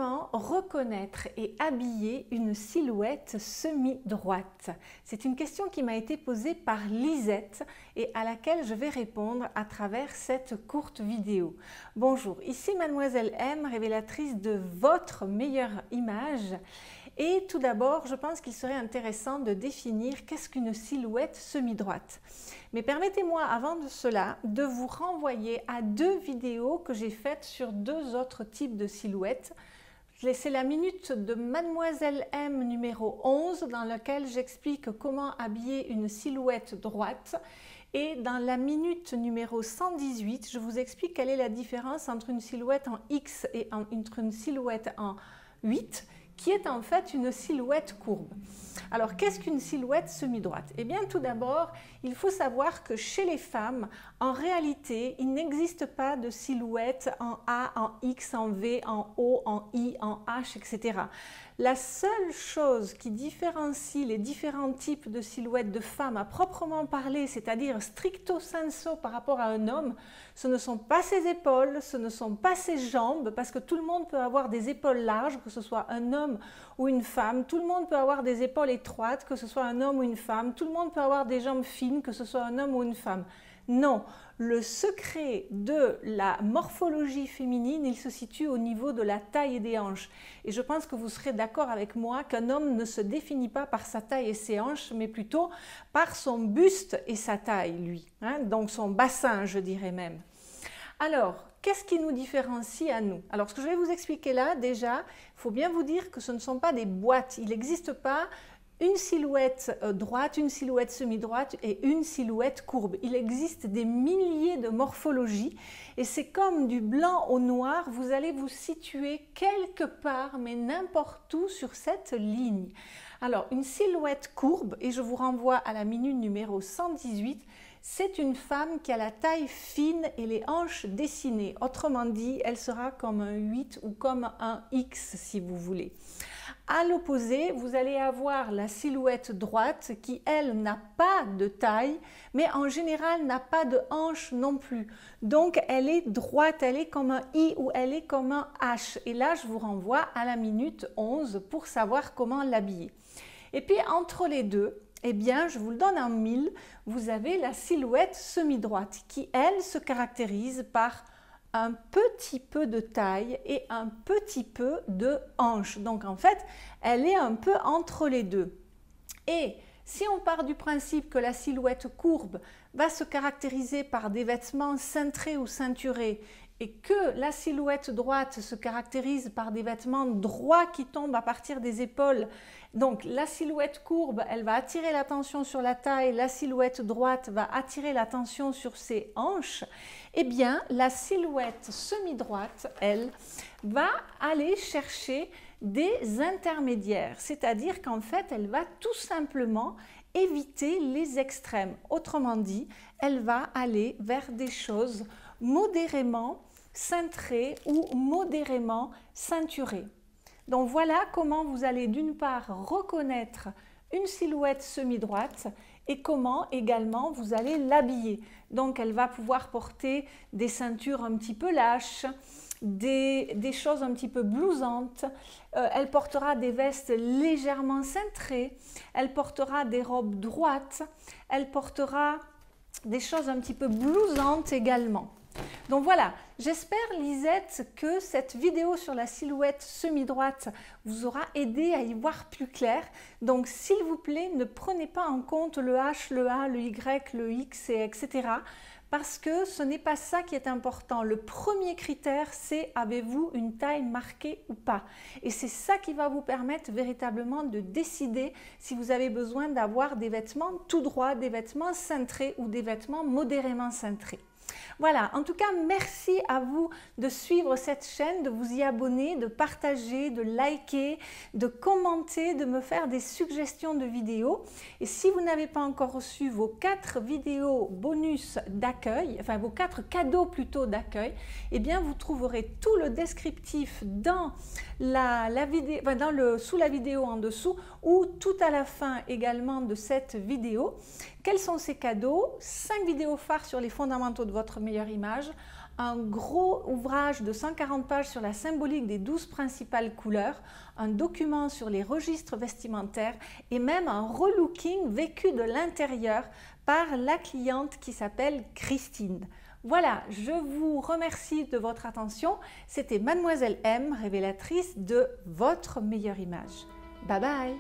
Comment reconnaître et habiller une silhouette semi-droite? C'est une question qui m'a été posée par Lisette et à laquelle je vais répondre à travers cette courte vidéo. Bonjour, ici Mademoiselle M, révélatrice de votre meilleure image. Et tout d'abord, je pense qu'il serait intéressant de définir qu'est-ce qu'une silhouette semi-droite. Mais permettez-moi avant de cela de vous renvoyer à deux vidéos que j'ai faites sur deux autres types de silhouettes. C'est la minute de Mademoiselle M numéro 11 dans laquelle j'explique comment habiller une silhouette droite. Et dans la minute numéro 118, je vous explique quelle est la différence entre une silhouette en X et entre une silhouette en 8, qui est en fait une silhouette courbe. Alors, qu'est-ce qu'une silhouette semi-droite? Eh bien, tout d'abord, il faut savoir que chez les femmes, en réalité, il n'existe pas de silhouette en A, en X, en V, en O, en I, en H, etc. La seule chose qui différencie les différents types de silhouettes de femmes à proprement parler, c'est-à-dire stricto sensu par rapport à un homme, ce ne sont pas ses épaules, ce ne sont pas ses jambes, parce que tout le monde peut avoir des épaules larges, que ce soit un homme ou une femme, tout le monde peut avoir des épaules étroites, que ce soit un homme ou une femme, tout le monde peut avoir des jambes fines, que ce soit un homme ou une femme. Non, le secret de la morphologie féminine, il se situe au niveau de la taille et des hanches. Et je pense que vous serez d'accord avec moi qu'un homme ne se définit pas par sa taille et ses hanches, mais plutôt par son buste et sa taille, lui. Donc son bassin, je dirais même. Alors, qu'est-ce qui nous différencie à nous? Alors, ce que je vais vous expliquer là, déjà, il faut bien vous dire que ce ne sont pas des boîtes. Il n'existe pas une silhouette droite, une silhouette semi-droite et une silhouette courbe. Il existe des milliers de morphologies et c'est comme du blanc au noir, vous allez vous situer quelque part, mais n'importe où sur cette ligne. Alors, une silhouette courbe, et je vous renvoie à la minute numéro 118, c'est une femme qui a la taille fine et les hanches dessinées. Autrement dit, elle sera comme un 8 ou comme un X si vous voulez. À l'opposé, vous allez avoir la silhouette droite qui, elle, n'a pas de taille, mais en général n'a pas de hanche non plus. Donc, elle est droite, elle est comme un I ou elle est comme un H. Et là, je vous renvoie à la minute 11 pour savoir comment l'habiller. Et puis, entre les deux, eh bien, je vous le donne en mille, vous avez la silhouette semi-droite qui, elle, se caractérise par un petit peu de taille et un petit peu de hanche. Donc, en fait, elle est un peu entre les deux. Et si on part du principe que la silhouette courbe va se caractériser par des vêtements cintrés ou ceinturés et que la silhouette droite se caractérise par des vêtements droits qui tombent à partir des épaules, donc la silhouette courbe, elle va attirer l'attention sur la taille, la silhouette droite va attirer l'attention sur ses hanches, eh bien la silhouette semi-droite, elle, va aller chercher des intermédiaires, c'est-à-dire qu'en fait, elle va tout simplement éviter les extrêmes. Autrement dit, elle va aller vers des choses modérément cintrées ou modérément ceinturées. Donc voilà comment vous allez d'une part reconnaître une silhouette semi-droite et comment également vous allez l'habiller. Donc elle va pouvoir porter des ceintures un petit peu lâches, des choses un petit peu blousantes, elle portera des vestes légèrement cintrées, elle portera des robes droites, elle portera des choses un petit peu blousantes également. Donc voilà, j'espère Lisette que cette vidéo sur la silhouette semi-droite vous aura aidé à y voir plus clair. Donc s'il vous plaît, ne prenez pas en compte le H, le A, le Y, le X, etc. Parce que ce n'est pas ça qui est important. Le premier critère, c'est avez-vous une taille marquée ou pas? Et c'est ça qui va vous permettre véritablement de décider si vous avez besoin d'avoir des vêtements tout droits, des vêtements cintrés ou des vêtements modérément cintrés. Voilà, en tout cas, merci à vous de suivre cette chaîne, de vous y abonner, de partager, de liker, de commenter, de me faire des suggestions de vidéos. Et si vous n'avez pas encore reçu vos 4 vidéos bonus d'accueil, enfin vos 4 cadeaux plutôt d'accueil, eh bien vous trouverez tout le descriptif dans la vidéo, enfin sous la vidéo en dessous ou tout à la fin également de cette vidéo. Quels sont ces cadeaux? 5 vidéos phares sur les fondamentaux de votre meilleure image, un gros ouvrage de 140 pages sur la symbolique des 12 principales couleurs, un document sur les registres vestimentaires et même un relooking vécu de l'intérieur par la cliente qui s'appelle Christine. Voilà, je vous remercie de votre attention. C'était Mademoiselle M, révélatrice de votre meilleure image. Bye bye!